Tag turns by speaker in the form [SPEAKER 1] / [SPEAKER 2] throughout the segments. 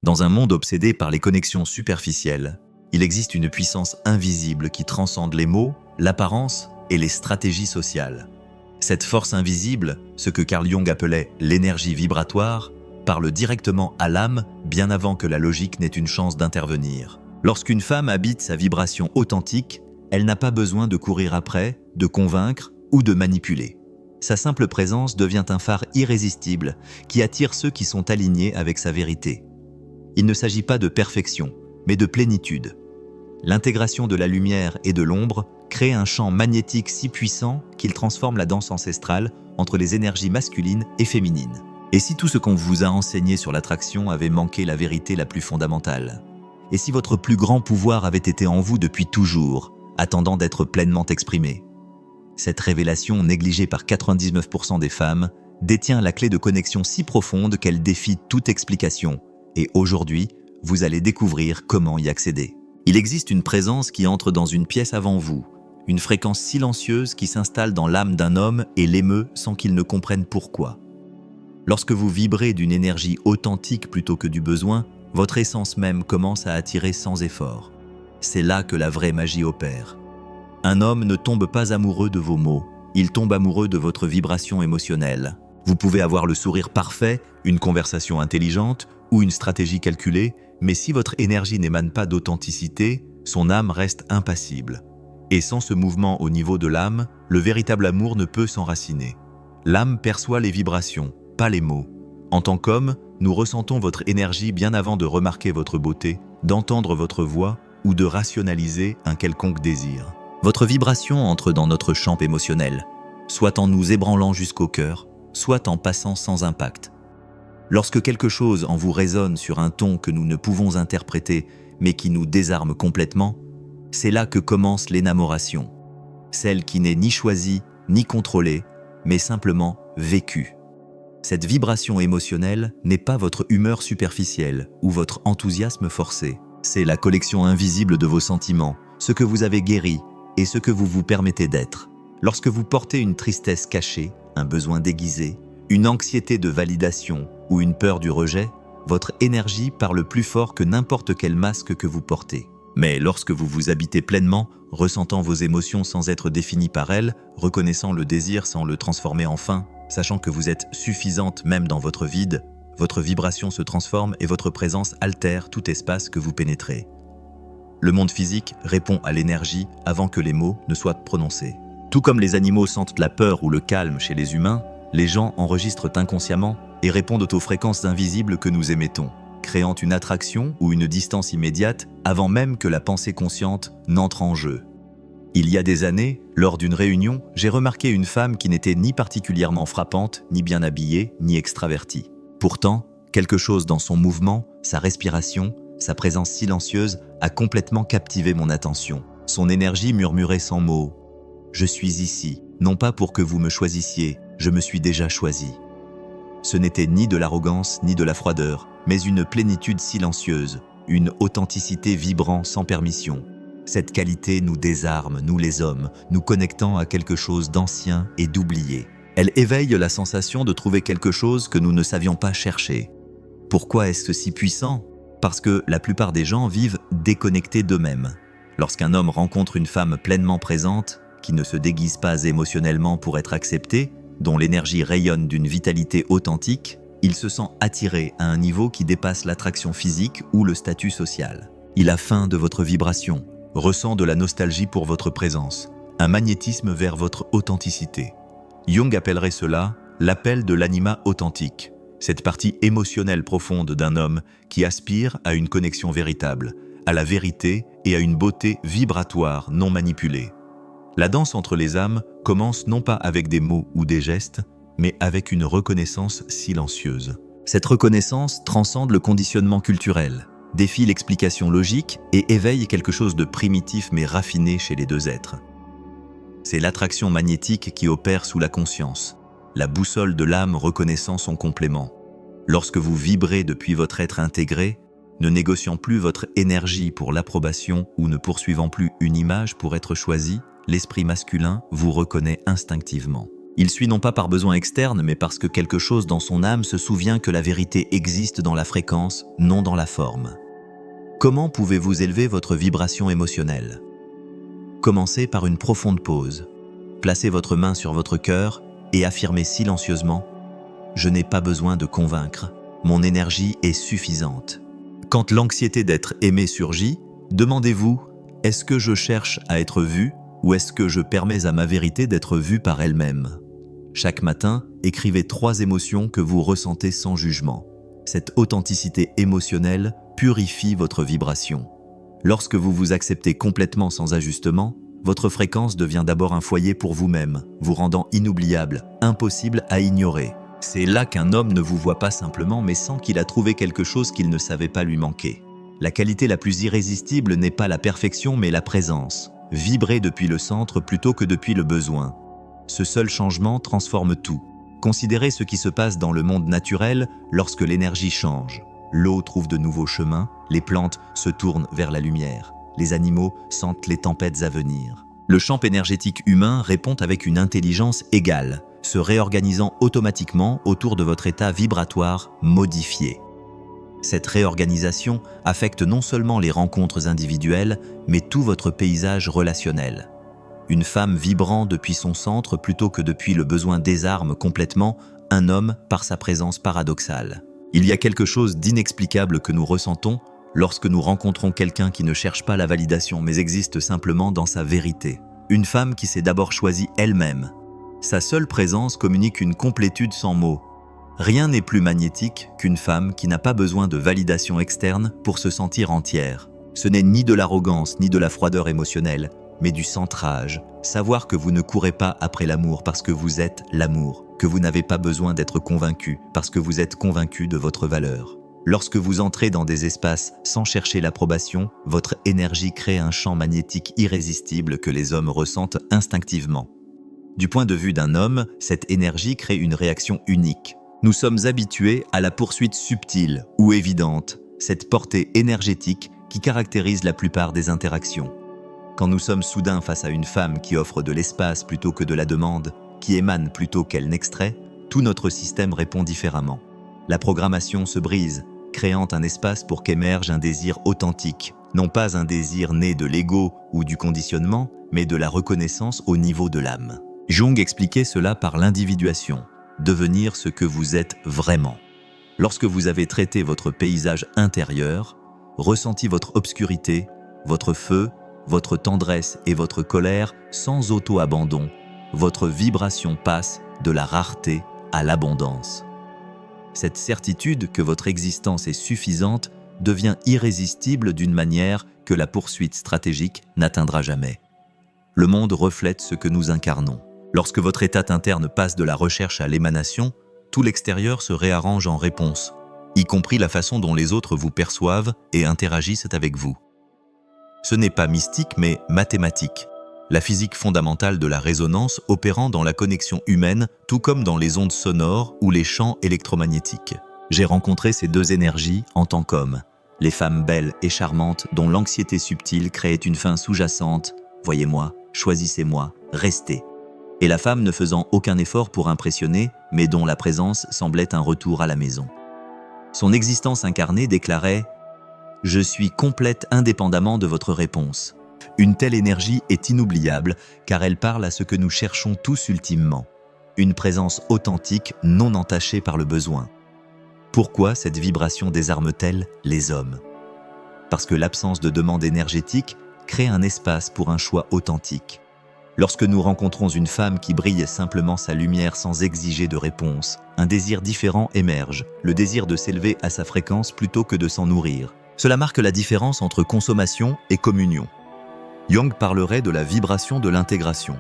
[SPEAKER 1] Dans un monde obsédé par les connexions superficielles, il existe une puissance invisible qui transcende les mots, l'apparence et les stratégies sociales. Cette force invisible, ce que Carl Jung appelait l'énergie vibratoire, parle directement à l'âme bien avant que la logique n'ait une chance d'intervenir. Lorsqu'une femme habite sa vibration authentique, elle n'a pas besoin de courir après, de convaincre ou de manipuler. Sa simple présence devient un phare irrésistible qui attire ceux qui sont alignés avec sa vérité. Il ne s'agit pas de perfection, mais de plénitude. L'intégration de la lumière et de l'ombre crée un champ magnétique si puissant qu'il transforme la danse ancestrale entre les énergies masculines et féminines. Et si tout ce qu'on vous a enseigné sur l'attraction avait manqué la vérité la plus fondamentale? Et si votre plus grand pouvoir avait été en vous depuis toujours, attendant d'être pleinement exprimé? Cette révélation, négligée par 99% des femmes, détient la clé de connexion si profonde qu'elle défie toute explication. Et aujourd'hui, vous allez découvrir comment y accéder. Il existe une présence qui entre dans une pièce avant vous, une fréquence silencieuse qui s'installe dans l'âme d'un homme et l'émeut sans qu'il ne comprenne pourquoi. Lorsque vous vibrez d'une énergie authentique plutôt que du besoin, votre essence même commence à attirer sans effort. C'est là que la vraie magie opère. Un homme ne tombe pas amoureux de vos mots, il tombe amoureux de votre vibration émotionnelle. Vous pouvez avoir le sourire parfait, une conversation intelligente ou une stratégie calculée, mais si votre énergie n'émane pas d'authenticité, son âme reste impassible. Et sans ce mouvement au niveau de l'âme, le véritable amour ne peut s'enraciner. L'âme perçoit les vibrations, pas les mots. En tant qu'homme, nous ressentons votre énergie bien avant de remarquer votre beauté, d'entendre votre voix ou de rationaliser un quelconque désir. Votre vibration entre dans notre champ émotionnel, soit en nous ébranlant jusqu'au cœur, soit en passant sans impact. Lorsque quelque chose en vous résonne sur un ton que nous ne pouvons interpréter, mais qui nous désarme complètement, c'est là que commence l'énamoration. Celle qui n'est ni choisie, ni contrôlée, mais simplement vécue. Cette vibration émotionnelle n'est pas votre humeur superficielle ou votre enthousiasme forcé. C'est la collection invisible de vos sentiments, ce que vous avez guéri et ce que vous vous permettez d'être. Lorsque vous portez une tristesse cachée, un besoin déguisé, une anxiété de validation ou une peur du rejet, votre énergie parle plus fort que n'importe quel masque que vous portez. Mais lorsque vous vous habitez pleinement, ressentant vos émotions sans être définies par elles, reconnaissant le désir sans le transformer en faim, sachant que vous êtes suffisante même dans votre vide, votre vibration se transforme et votre présence altère tout espace que vous pénétrez. Le monde physique répond à l'énergie avant que les mots ne soient prononcés. Tout comme les animaux sentent la peur ou le calme chez les humains, les gens enregistrent inconsciemment et répondent aux fréquences invisibles que nous émettons, créant une attraction ou une distance immédiate avant même que la pensée consciente n'entre en jeu. Il y a des années, lors d'une réunion, j'ai remarqué une femme qui n'était ni particulièrement frappante, ni bien habillée, ni extravertie. Pourtant, quelque chose dans son mouvement, sa respiration, sa présence silencieuse a complètement captivé mon attention. Son énergie murmurait sans mots. « Je suis ici, non pas pour que vous me choisissiez, je me suis déjà choisi. » Ce n'était ni de l'arrogance ni de la froideur, mais une plénitude silencieuse, une authenticité vibrant sans permission. Cette qualité nous désarme, nous les hommes, nous connectant à quelque chose d'ancien et d'oublié. Elle éveille la sensation de trouver quelque chose que nous ne savions pas chercher. Pourquoi est-ce si puissant? Parce que la plupart des gens vivent déconnectés d'eux-mêmes. Lorsqu'un homme rencontre une femme pleinement présente, qui ne se déguise pas émotionnellement pour être acceptée, dont l'énergie rayonne d'une vitalité authentique, il se sent attiré à un niveau qui dépasse l'attraction physique ou le statut social. Il a faim de votre vibration, ressent de la nostalgie pour votre présence, un magnétisme vers votre authenticité. Jung appellerait cela l'appel de l'anima authentique, cette partie émotionnelle profonde d'un homme qui aspire à une connexion véritable, à la vérité et à une beauté vibratoire non manipulée. La danse entre les âmes commence non pas avec des mots ou des gestes, mais avec une reconnaissance silencieuse. Cette reconnaissance transcende le conditionnement culturel, défie l'explication logique et éveille quelque chose de primitif mais raffiné chez les deux êtres. C'est l'attraction magnétique qui opère sous la conscience, la boussole de l'âme reconnaissant son complément. Lorsque vous vibrez depuis votre être intégré, ne négociant plus votre énergie pour l'approbation ou ne poursuivant plus une image pour être choisi, l'esprit masculin vous reconnaît instinctivement. Il suit non pas par besoin externe, mais parce que quelque chose dans son âme se souvient que la vérité existe dans la fréquence, non dans la forme. Comment pouvez-vous élever votre vibration émotionnelle? Commencez par une profonde pause. Placez votre main sur votre cœur et affirmez silencieusement « Je n'ai pas besoin de convaincre, mon énergie est suffisante ». Quand l'anxiété d'être aimé surgit, demandez-vous « Est-ce que je cherche à être vu ou est-ce que je permets à ma vérité d'être vue par elle-même » Chaque matin, écrivez 3 émotions que vous ressentez sans jugement. Cette authenticité émotionnelle purifie votre vibration. Lorsque vous vous acceptez complètement sans ajustement, votre fréquence devient d'abord un foyer pour vous-même, vous rendant inoubliable, impossible à ignorer. C'est là qu'un homme ne vous voit pas simplement, mais sent qu'il a trouvé quelque chose qu'il ne savait pas lui manquer. La qualité la plus irrésistible n'est pas la perfection, mais la présence. Vibrer depuis le centre plutôt que depuis le besoin. Ce seul changement transforme tout. Considérez ce qui se passe dans le monde naturel lorsque l'énergie change. L'eau trouve de nouveaux chemins, les plantes se tournent vers la lumière, les animaux sentent les tempêtes à venir. Le champ énergétique humain répond avec une intelligence égale, se réorganisant automatiquement autour de votre état vibratoire modifié. Cette réorganisation affecte non seulement les rencontres individuelles, mais tout votre paysage relationnel. Une femme vibrant depuis son centre plutôt que depuis le besoin désarme complètement un homme par sa présence paradoxale. Il y a quelque chose d'inexplicable que nous ressentons lorsque nous rencontrons quelqu'un qui ne cherche pas la validation mais existe simplement dans sa vérité. Une femme qui s'est d'abord choisie elle-même. Sa seule présence communique une complétude sans mots. Rien n'est plus magnétique qu'une femme qui n'a pas besoin de validation externe pour se sentir entière. Ce n'est ni de l'arrogance ni de la froideur émotionnelle, mais du centrage. Savoir que vous ne courez pas après l'amour parce que vous êtes l'amour, que vous n'avez pas besoin d'être convaincu parce que vous êtes convaincu de votre valeur. Lorsque vous entrez dans des espaces sans chercher l'approbation, votre énergie crée un champ magnétique irrésistible que les hommes ressentent instinctivement. Du point de vue d'un homme, cette énergie crée une réaction unique. Nous sommes habitués à la poursuite subtile ou évidente, cette portée énergétique qui caractérise la plupart des interactions. Quand nous sommes soudain face à une femme qui offre de l'espace plutôt que de la demande, qui émane plutôt qu'elle n'extrait, tout notre système répond différemment. La programmation se brise, créant un espace pour qu'émerge un désir authentique, non pas un désir né de l'ego ou du conditionnement, mais de la reconnaissance au niveau de l'âme. Jung expliquait cela par l'individuation, devenir ce que vous êtes vraiment. Lorsque vous avez traité votre paysage intérieur, ressenti votre obscurité, votre feu, votre tendresse et votre colère sans auto-abandon, votre vibration passe de la rareté à l'abondance. Cette certitude que votre existence est suffisante devient irrésistible d'une manière que la poursuite stratégique n'atteindra jamais. Le monde reflète ce que nous incarnons. Lorsque votre état interne passe de la recherche à l'émanation, tout l'extérieur se réarrange en réponse, y compris la façon dont les autres vous perçoivent et interagissent avec vous. Ce n'est pas mystique mais mathématique. La physique fondamentale de la résonance opérant dans la connexion humaine, tout comme dans les ondes sonores ou les champs électromagnétiques. J'ai rencontré ces deux énergies en tant qu'homme. Les femmes belles et charmantes dont l'anxiété subtile créait une fin sous-jacente. Voyez-moi, choisissez-moi, restez. Et la femme ne faisant aucun effort pour impressionner, mais dont la présence semblait un retour à la maison. Son existence incarnée déclarait « Je suis complète indépendamment de votre réponse ». Une telle énergie est inoubliable car elle parle à ce que nous cherchons tous ultimement. Une présence authentique non entachée par le besoin. Pourquoi cette vibration désarme-t-elle les hommes? Parce que l'absence de demande énergétique crée un espace pour un choix authentique. Lorsque nous rencontrons une femme qui brille simplement sa lumière sans exiger de réponse, un désir différent émerge, le désir de s'élever à sa fréquence plutôt que de s'en nourrir. Cela marque la différence entre consommation et communion. Jung parlerait de la vibration de l'intégration.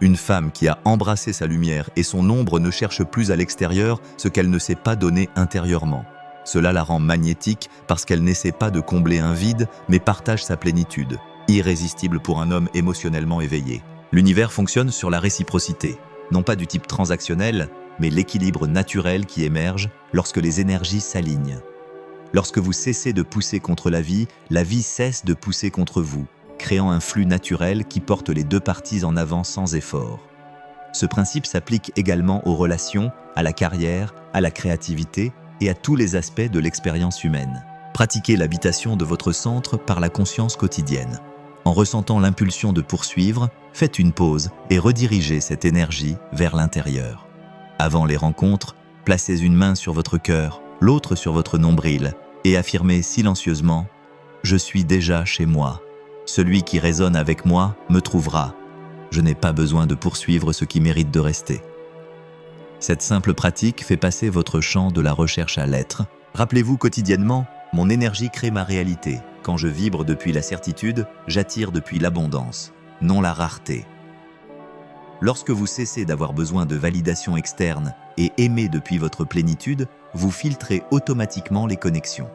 [SPEAKER 1] Une femme qui a embrassé sa lumière et son ombre ne cherche plus à l'extérieur ce qu'elle ne s'est pas donné intérieurement. Cela la rend magnétique parce qu'elle n'essaie pas de combler un vide mais partage sa plénitude, irrésistible pour un homme émotionnellement éveillé. L'univers fonctionne sur la réciprocité, non pas du type transactionnel, mais l'équilibre naturel qui émerge lorsque les énergies s'alignent. Lorsque vous cessez de pousser contre la vie cesse de pousser contre vous, créant un flux naturel qui porte les deux parties en avant sans effort. Ce principe s'applique également aux relations, à la carrière, à la créativité et à tous les aspects de l'expérience humaine. Pratiquez l'habitation de votre centre par la conscience quotidienne. En ressentant l'impulsion de poursuivre, faites une pause et redirigez cette énergie vers l'intérieur. Avant les rencontres, placez une main sur votre cœur, l'autre sur votre nombril et affirmez silencieusement « Je suis déjà chez moi. Celui qui résonne avec moi me trouvera. Je n'ai pas besoin de poursuivre ce qui mérite de rester. » Cette simple pratique fait passer votre champ de la recherche à l'être. Rappelez-vous quotidiennement, mon énergie crée ma réalité. Quand je vibre depuis la certitude, j'attire depuis l'abondance, non la rareté. Lorsque vous cessez d'avoir besoin de validation externe et aimez depuis votre plénitude, vous filtrez automatiquement les connexions.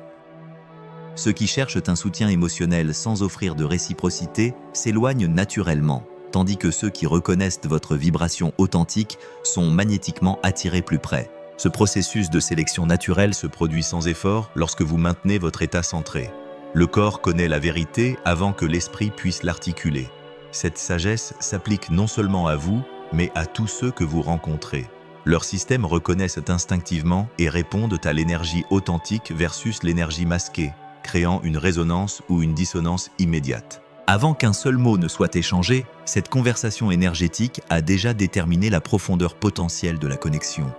[SPEAKER 1] Ceux qui cherchent un soutien émotionnel sans offrir de réciprocité s'éloignent naturellement, tandis que ceux qui reconnaissent votre vibration authentique sont magnétiquement attirés plus près. Ce processus de sélection naturelle se produit sans effort lorsque vous maintenez votre état centré. Le corps connaît la vérité avant que l'esprit puisse l'articuler. Cette sagesse s'applique non seulement à vous, mais à tous ceux que vous rencontrez. Leurs systèmes reconnaissent instinctivement et répondent à l'énergie authentique versus l'énergie masquée, créant une résonance ou une dissonance immédiate. Avant qu'un seul mot ne soit échangé, cette conversation énergétique a déjà déterminé la profondeur potentielle de la connexion.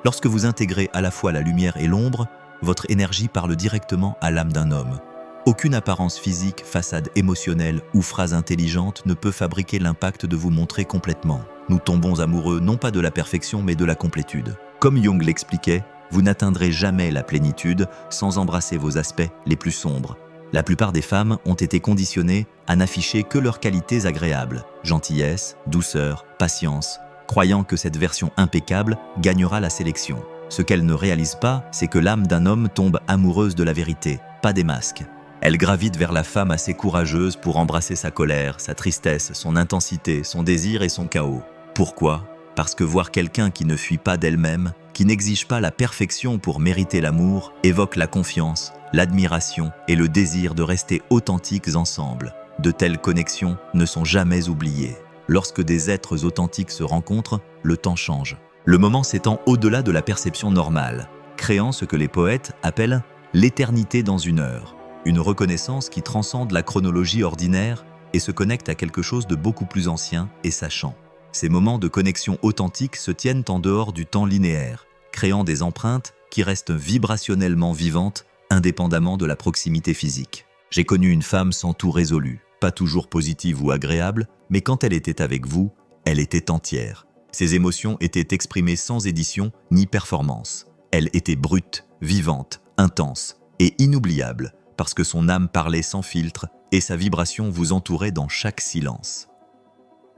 [SPEAKER 1] Lorsque vous intégrez à la fois la lumière et l'ombre, votre énergie parle directement à l'âme d'un homme. Aucune apparence physique, façade émotionnelle ou phrase intelligente ne peut fabriquer l'impact de vous montrer complètement. Nous tombons amoureux non pas de la perfection mais de la complétude. Comme Jung l'expliquait, vous n'atteindrez jamais la plénitude sans embrasser vos aspects les plus sombres. La plupart des femmes ont été conditionnées à n'afficher que leurs qualités agréables, gentillesse, douceur, patience, croyant que cette version impeccable gagnera la sélection. Ce qu'elles ne réalisent pas, c'est que l'âme d'un homme tombe amoureuse de la vérité, pas des masques. Elle gravite vers la femme assez courageuse pour embrasser sa colère, sa tristesse, son intensité, son désir et son chaos. Pourquoi ? Parce que voir quelqu'un qui ne fuit pas d'elle-même, qui n'exige pas la perfection pour mériter l'amour, évoque la confiance, l'admiration et le désir de rester authentiques ensemble. De telles connexions ne sont jamais oubliées. Lorsque des êtres authentiques se rencontrent, le temps change. Le moment s'étend au-delà de la perception normale, créant ce que les poètes appellent l'éternité dans une heure. Une reconnaissance qui transcende la chronologie ordinaire et se connecte à quelque chose de beaucoup plus ancien et sachant. Ces moments de connexion authentique se tiennent en dehors du temps linéaire, créant des empreintes qui restent vibrationnellement vivantes, indépendamment de la proximité physique. J'ai connu une femme sans tout résolu, pas toujours positive ou agréable, mais quand elle était avec vous, elle était entière. Ses émotions étaient exprimées sans édition ni performance. Elle était brute, vivante, intense et inoubliable, parce que son âme parlait sans filtre et sa vibration vous entourait dans chaque silence.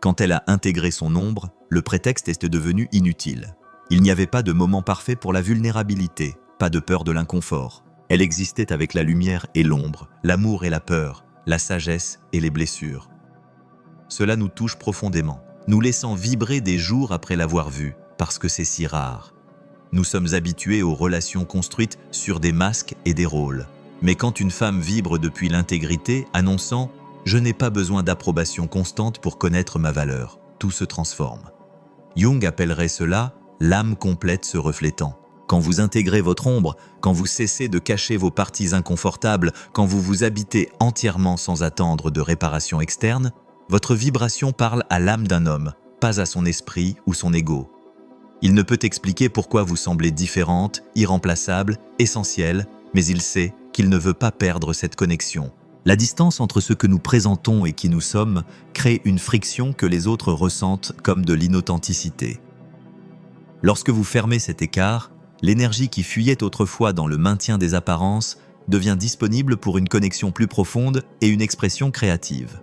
[SPEAKER 1] Quand elle a intégré son ombre, le prétexte est devenu inutile. Il n'y avait pas de moment parfait pour la vulnérabilité, pas de peur de l'inconfort. Elle existait avec la lumière et l'ombre, l'amour et la peur, la sagesse et les blessures. Cela nous touche profondément, nous laissant vibrer des jours après l'avoir vue, parce que c'est si rare. Nous sommes habitués aux relations construites sur des masques et des rôles. Mais quand une femme vibre depuis l'intégrité, annonçant « Je n'ai pas besoin d'approbation constante pour connaître ma valeur », tout se transforme. Jung appellerait cela « l'âme complète se reflétant ». Quand vous intégrez votre ombre, quand vous cessez de cacher vos parties inconfortables, quand vous vous habitez entièrement sans attendre de réparation externe, votre vibration parle à l'âme d'un homme, pas à son esprit ou son ego. Il ne peut expliquer pourquoi vous semblez différente, irremplaçable, essentielle, mais il sait qu'il ne veut pas perdre cette connexion. La distance entre ce que nous présentons et qui nous sommes crée une friction que les autres ressentent comme de l'inauthenticité. Lorsque vous fermez cet écart, l'énergie qui fuyait autrefois dans le maintien des apparences devient disponible pour une connexion plus profonde et une expression créative.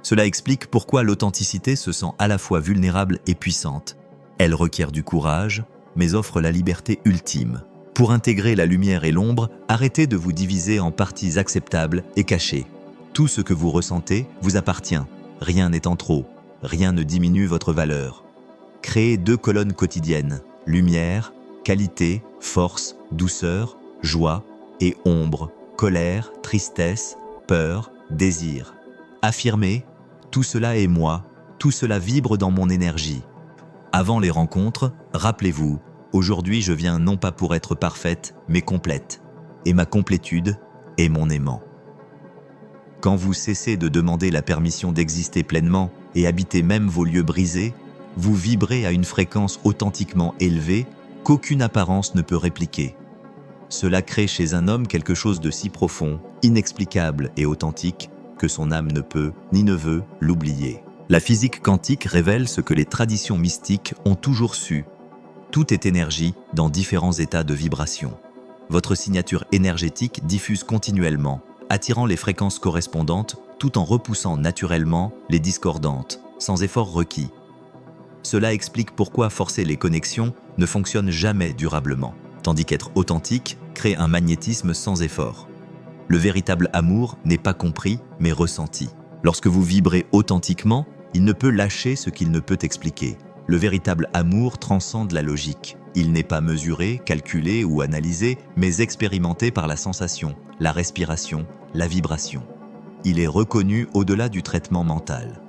[SPEAKER 1] Cela explique pourquoi l'authenticité se sent à la fois vulnérable et puissante. Elle requiert du courage, mais offre la liberté ultime. Pour intégrer la lumière et l'ombre, arrêtez de vous diviser en parties acceptables et cachées. Tout ce que vous ressentez vous appartient. Rien n'est en trop. Rien ne diminue votre valeur. Créez 2 colonnes quotidiennes. Lumière, qualité, force, douceur, joie et ombre, colère, tristesse, peur, désir. Affirmez, tout cela est moi, tout cela vibre dans mon énergie. Avant les rencontres, rappelez-vous, aujourd'hui je viens non pas pour être parfaite, mais complète. Et ma complétude est mon aimant. Quand vous cessez de demander la permission d'exister pleinement et habiter même vos lieux brisés, vous vibrez à une fréquence authentiquement élevée qu'aucune apparence ne peut répliquer. Cela crée chez un homme quelque chose de si profond, inexplicable et authentique que son âme ne peut, ni ne veut, l'oublier. La physique quantique révèle ce que les traditions mystiques ont toujours su. Tout est énergie dans différents états de vibration. Votre signature énergétique diffuse continuellement, attirant les fréquences correspondantes tout en repoussant naturellement les discordantes, sans effort requis. Cela explique pourquoi forcer les connexions ne fonctionne jamais durablement, tandis qu'être authentique crée un magnétisme sans effort. Le véritable amour n'est pas compris, mais ressenti. Lorsque vous vibrez authentiquement, il ne peut lâcher ce qu'il ne peut expliquer. Le véritable amour transcende la logique. Il n'est pas mesuré, calculé ou analysé, mais expérimenté par la sensation, la respiration, la vibration. Il est reconnu au-delà du traitement mental.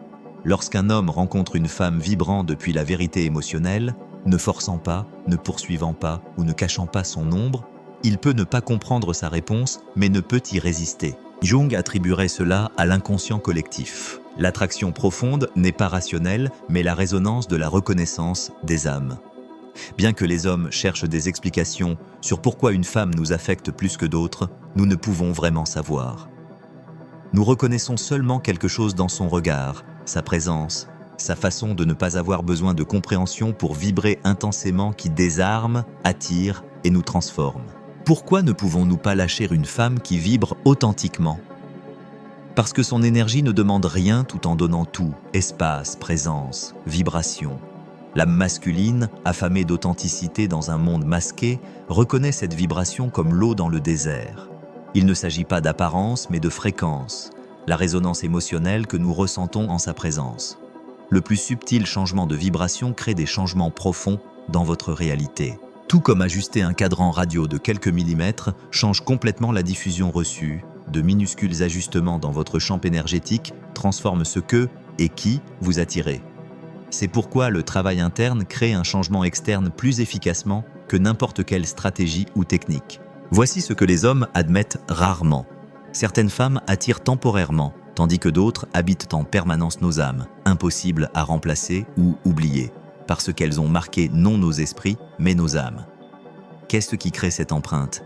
[SPEAKER 1] Lorsqu'un homme rencontre une femme vibrant depuis la vérité émotionnelle, ne forçant pas, ne poursuivant pas ou ne cachant pas son ombre, il peut ne pas comprendre sa réponse, mais ne peut y résister. Jung attribuerait cela à l'inconscient collectif. L'attraction profonde n'est pas rationnelle, mais la résonance de la reconnaissance des âmes. Bien que les hommes cherchent des explications sur pourquoi une femme nous affecte plus que d'autres, nous ne pouvons vraiment savoir. Nous reconnaissons seulement quelque chose dans son regard, sa présence, sa façon de ne pas avoir besoin de compréhension pour vibrer intensément qui désarme, attire et nous transforme. Pourquoi ne pouvons-nous pas lâcher une femme qui vibre authentiquement ? Parce que son énergie ne demande rien tout en donnant tout, espace, présence, vibration. L'âme masculine, affamée d'authenticité dans un monde masqué, reconnaît cette vibration comme l'eau dans le désert. Il ne s'agit pas d'apparence, mais de fréquence, la résonance émotionnelle que nous ressentons en sa présence. Le plus subtil changement de vibration crée des changements profonds dans votre réalité. Tout comme ajuster un cadran radio de quelques millimètres change complètement la diffusion reçue, de minuscules ajustements dans votre champ énergétique transforment ce que et qui vous attirez. C'est pourquoi le travail interne crée un changement externe plus efficacement que n'importe quelle stratégie ou technique. Voici ce que les hommes admettent rarement. Certaines femmes attirent temporairement, tandis que d'autres habitent en permanence nos âmes, impossibles à remplacer ou oublier, parce qu'elles ont marqué non nos esprits, mais nos âmes. Qu'est-ce qui crée cette empreinte ?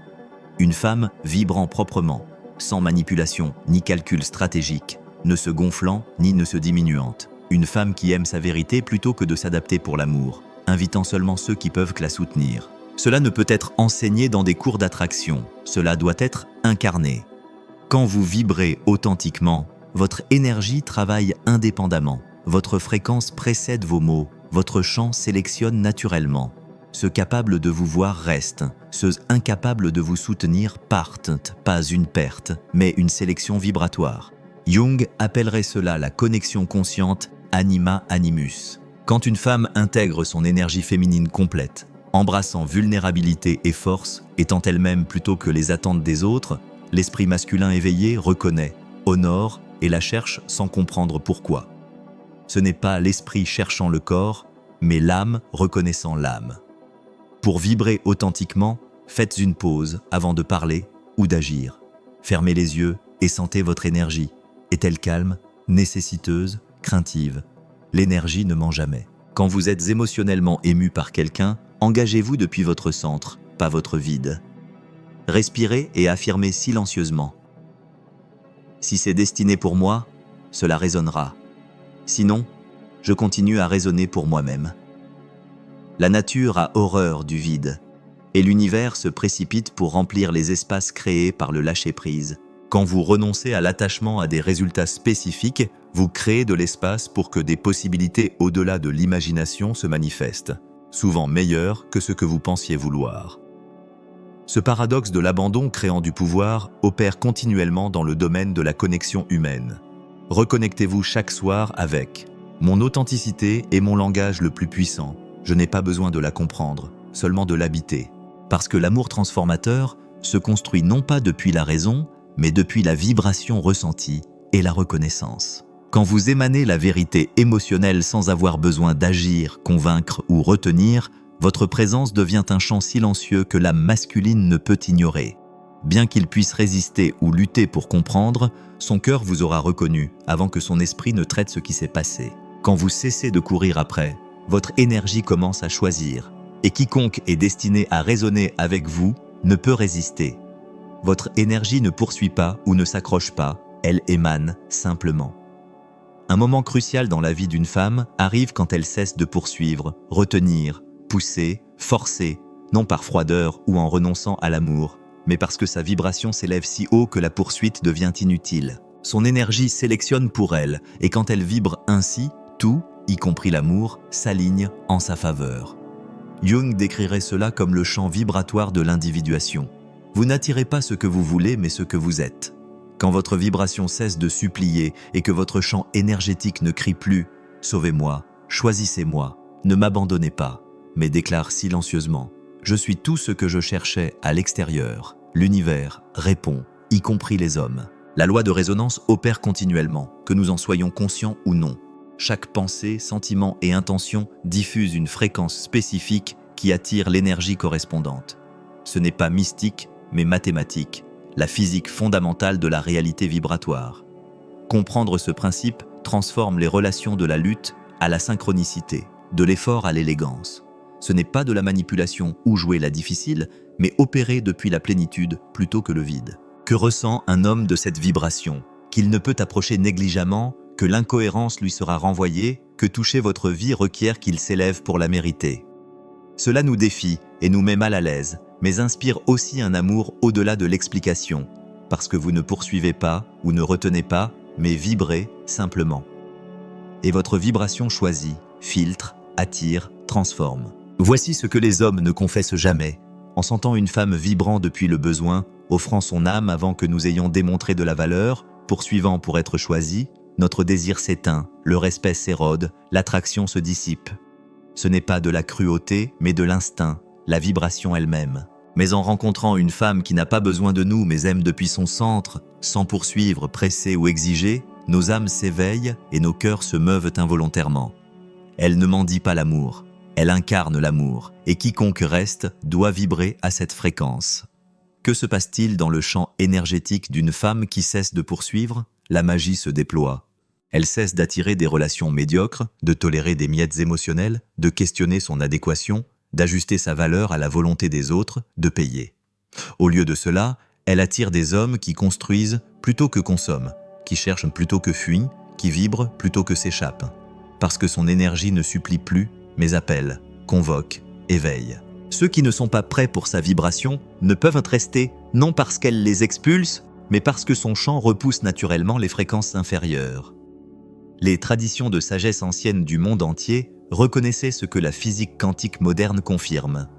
[SPEAKER 1] Une femme vibrant proprement, sans manipulation ni calcul stratégique, ne se gonflant ni ne se diminuant. Une femme qui aime sa vérité plutôt que de s'adapter pour l'amour, invitant seulement ceux qui peuvent la soutenir. Cela ne peut être enseigné dans des cours d'attraction, cela doit être incarné. Quand vous vibrez authentiquement, votre énergie travaille indépendamment, votre fréquence précède vos mots, votre champ sélectionne naturellement. Ceux capables de vous voir restent, ceux incapables de vous soutenir partent, pas une perte, mais une sélection vibratoire. Jung appellerait cela la connexion consciente anima animus. Quand une femme intègre son énergie féminine complète, embrassant vulnérabilité et force, étant elle-même plutôt que les attentes des autres, l'esprit masculin éveillé reconnaît, honore et la cherche sans comprendre pourquoi. Ce n'est pas l'esprit cherchant le corps, mais l'âme reconnaissant l'âme. Pour vibrer authentiquement, faites une pause avant de parler ou d'agir. Fermez les yeux et sentez votre énergie. Est-elle calme, nécessiteuse, craintive ? L'énergie ne ment jamais. Quand vous êtes émotionnellement ému par quelqu'un, engagez-vous depuis votre centre, pas votre vide. Respirez et affirmez silencieusement. Si c'est destiné pour moi, cela résonnera. Sinon, je continue à raisonner pour moi-même. La nature a horreur du vide, et l'univers se précipite pour remplir les espaces créés par le lâcher-prise. Quand vous renoncez à l'attachement à des résultats spécifiques, vous créez de l'espace pour que des possibilités au-delà de l'imagination se manifestent, souvent meilleures que ce que vous pensiez vouloir. Ce paradoxe de l'abandon créant du pouvoir opère continuellement dans le domaine de la connexion humaine. Reconnectez-vous chaque soir avec « Mon authenticité est mon langage le plus puissant. Je n'ai pas besoin de la comprendre, seulement de l'habiter. » Parce que l'amour transformateur se construit non pas depuis la raison, mais depuis la vibration ressentie et la reconnaissance. Quand vous émanez la vérité émotionnelle sans avoir besoin d'agir, convaincre ou retenir, votre présence devient un chant silencieux que l'âme masculine ne peut ignorer. Bien qu'il puisse résister ou lutter pour comprendre, son cœur vous aura reconnu avant que son esprit ne traite ce qui s'est passé. Quand vous cessez de courir après, votre énergie commence à choisir, et quiconque est destiné à résonner avec vous ne peut résister. Votre énergie ne poursuit pas ou ne s'accroche pas, elle émane simplement. Un moment crucial dans la vie d'une femme arrive quand elle cesse de poursuivre, retenir, pousser, forcer, non par froideur ou en renonçant à l'amour, mais parce que sa vibration s'élève si haut que la poursuite devient inutile. Son énergie sélectionne pour elle, et quand elle vibre ainsi, tout, y compris l'amour, s'aligne en sa faveur. Jung décrirait cela comme le champ vibratoire de l'individuation. Vous n'attirez pas ce que vous voulez, mais ce que vous êtes. Quand votre vibration cesse de supplier et que votre champ énergétique ne crie plus « Sauvez-moi, choisissez-moi, ne m'abandonnez pas », mais déclare silencieusement « Je suis tout ce que je cherchais à l'extérieur », l'univers répond, y compris les hommes. La loi de résonance opère continuellement, que nous en soyons conscients ou non. Chaque pensée, sentiment et intention diffuse une fréquence spécifique qui attire l'énergie correspondante. Ce n'est pas mystique, mais mathématique, la physique fondamentale de la réalité vibratoire. Comprendre ce principe transforme les relations de la lutte à la synchronicité, de l'effort à l'élégance. Ce n'est pas de la manipulation ou jouer la difficile, mais opérer depuis la plénitude plutôt que le vide. Que ressent un homme de cette vibration? Qu'il ne peut approcher négligemment, que l'incohérence lui sera renvoyée, que toucher votre vie requiert qu'il s'élève pour la mériter. Cela nous défie et nous met mal à l'aise, mais inspire aussi un amour au-delà de l'explication, parce que vous ne poursuivez pas ou ne retenez pas, mais vibrez simplement. Et votre vibration choisit, filtre, attire, transforme. Voici ce que les hommes ne confessent jamais. En sentant une femme vibrant depuis le besoin, offrant son âme avant que nous ayons démontré de la valeur, poursuivant pour être choisi, notre désir s'éteint, le respect s'érode, l'attraction se dissipe. Ce n'est pas de la cruauté, mais de l'instinct, la vibration elle-même. Mais en rencontrant une femme qui n'a pas besoin de nous mais aime depuis son centre, sans poursuivre, presser ou exiger, nos âmes s'éveillent et nos cœurs se meuvent involontairement. Elle ne mendie pas l'amour, elle incarne l'amour, et quiconque reste doit vibrer à cette fréquence. Que se passe-t-il dans le champ énergétique d'une femme qui cesse de poursuivre? La magie se déploie. Elle cesse d'attirer des relations médiocres, de tolérer des miettes émotionnelles, de questionner son adéquation, d'ajuster sa valeur à la volonté des autres, de payer. Au lieu de cela, elle attire des hommes qui construisent plutôt que consomment, qui cherchent plutôt que fuient, qui vibrent plutôt que s'échappent. Parce que son énergie ne supplie plus, mais appelle, convoque, éveille. Ceux qui ne sont pas prêts pour sa vibration ne peuvent rester, non parce qu'elle les expulse, mais parce que son champ repousse naturellement les fréquences inférieures. Les traditions de sagesse ancienne du monde entier reconnaissaient ce que la physique quantique moderne confirme.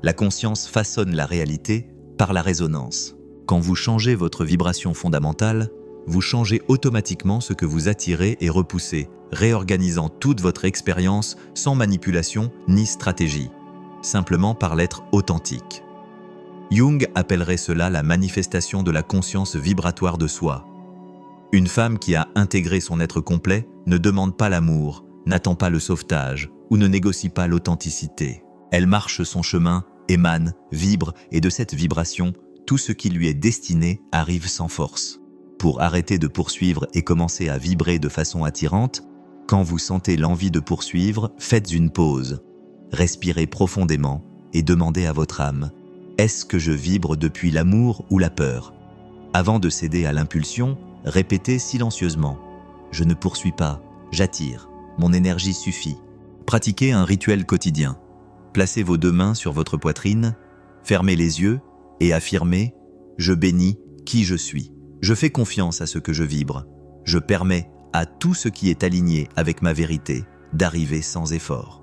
[SPEAKER 1] La conscience façonne la réalité par la résonance. Quand vous changez votre vibration fondamentale, vous changez automatiquement ce que vous attirez et repoussez, réorganisant toute votre expérience sans manipulation ni stratégie, simplement par l'être authentique. Jung appellerait cela la manifestation de la conscience vibratoire de soi. Une femme qui a intégré son être complet ne demande pas l'amour, n'attend pas le sauvetage ou ne négocie pas l'authenticité. Elle marche son chemin, émane, vibre et de cette vibration, tout ce qui lui est destiné arrive sans force. Pour arrêter de poursuivre et commencer à vibrer de façon attirante, quand vous sentez l'envie de poursuivre, faites une pause. Respirez profondément et demandez à votre âme « Est-ce que je vibre depuis l'amour ou la peur ?» Avant de céder à l'impulsion, répétez silencieusement « Je ne poursuis pas, j'attire, mon énergie suffit ». Pratiquez un rituel quotidien. Placez vos deux mains sur votre poitrine, fermez les yeux et affirmez « Je bénis qui je suis. Je fais confiance à ce que je vibre. Je permets à tout ce qui est aligné avec ma vérité d'arriver sans effort. »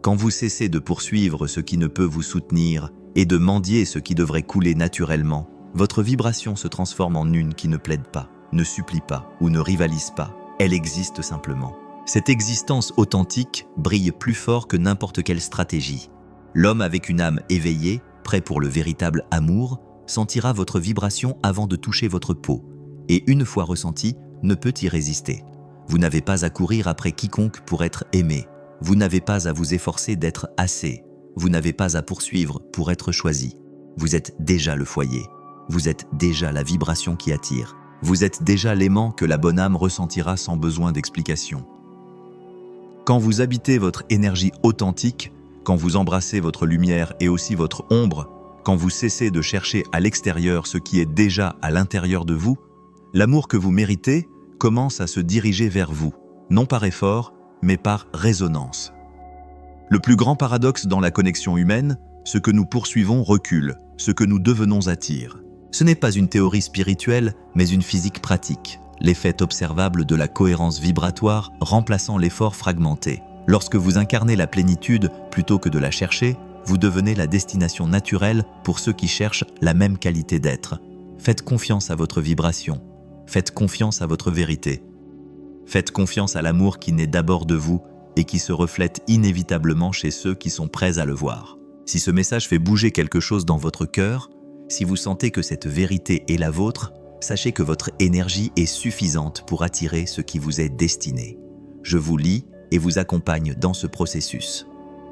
[SPEAKER 1] Quand vous cessez de poursuivre ce qui ne peut vous soutenir et de mendier ce qui devrait couler naturellement, votre vibration se transforme en une qui ne plaide pas, ne supplie pas ou ne rivalise pas. Elle existe simplement. Cette existence authentique brille plus fort que n'importe quelle stratégie. L'homme avec une âme éveillée, prêt pour le véritable amour, sentira votre vibration avant de toucher votre peau. Et une fois ressentie, ne peut y résister. Vous n'avez pas à courir après quiconque pour être aimé. Vous n'avez pas à vous efforcer d'être assez. Vous n'avez pas à poursuivre pour être choisi. Vous êtes déjà le foyer. Vous êtes déjà la vibration qui attire. Vous êtes déjà l'aimant que la bonne âme ressentira sans besoin d'explication. Quand vous habitez votre énergie authentique, quand vous embrassez votre lumière et aussi votre ombre, quand vous cessez de chercher à l'extérieur ce qui est déjà à l'intérieur de vous, l'amour que vous méritez commence à se diriger vers vous, non par effort, mais par résonance. Le plus grand paradoxe dans la connexion humaine, ce que nous poursuivons recule, ce que nous devenons attire. Ce n'est pas une théorie spirituelle, mais une physique pratique, l'effet observable de la cohérence vibratoire remplaçant l'effort fragmenté. Lorsque vous incarnez la plénitude plutôt que de la chercher, vous devenez la destination naturelle pour ceux qui cherchent la même qualité d'être. Faites confiance à votre vibration. Faites confiance à votre vérité. Faites confiance à l'amour qui naît d'abord de vous et qui se reflète inévitablement chez ceux qui sont prêts à le voir. Si ce message fait bouger quelque chose dans votre cœur, si vous sentez que cette vérité est la vôtre, sachez que votre énergie est suffisante pour attirer ce qui vous est destiné. Je vous lis et vous accompagne dans ce processus.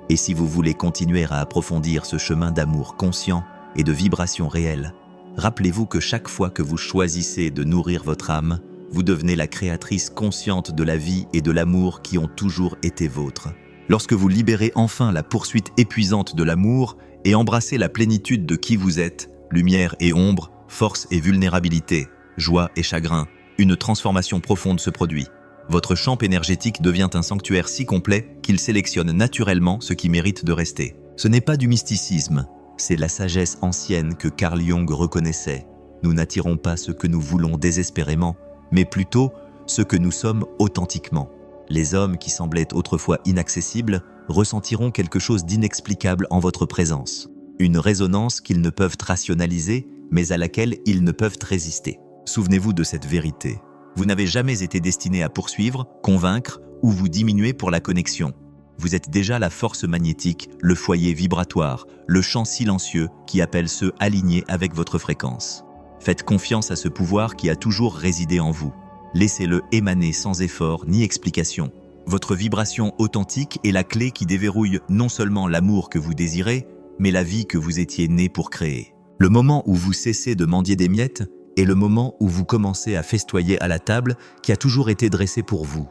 [SPEAKER 1] Et si vous voulez continuer à approfondir ce chemin d'amour conscient et de vibration réelle, rappelez-vous que chaque fois que vous choisissez de nourrir votre âme, vous devenez la créatrice consciente de la vie et de l'amour qui ont toujours été vôtres. Lorsque vous libérez enfin la poursuite épuisante de l'amour et embrassez la plénitude de qui vous êtes, lumière et ombre, force et vulnérabilité, joie et chagrin, une transformation profonde se produit. Votre champ énergétique devient un sanctuaire si complet qu'il sélectionne naturellement ce qui mérite de rester. Ce n'est pas du mysticisme, c'est la sagesse ancienne que Carl Jung reconnaissait. Nous n'attirons pas ce que nous voulons désespérément, mais plutôt ce que nous sommes authentiquement. Les hommes qui semblaient autrefois inaccessibles ressentiront quelque chose d'inexplicable en votre présence. Une résonance qu'ils ne peuvent rationaliser, mais à laquelle ils ne peuvent résister. Souvenez-vous de cette vérité. Vous n'avez jamais été destiné à poursuivre, convaincre ou vous diminuer pour la connexion. Vous êtes déjà la force magnétique, le foyer vibratoire, le champ silencieux qui appelle ceux alignés avec votre fréquence. Faites confiance à ce pouvoir qui a toujours résidé en vous. Laissez-le émaner sans effort ni explication. Votre vibration authentique est la clé qui déverrouille non seulement l'amour que vous désirez, mais la vie que vous étiez né pour créer. Le moment où vous cessez de mendier des miettes est le moment où vous commencez à festoyer à la table qui a toujours été dressée pour vous.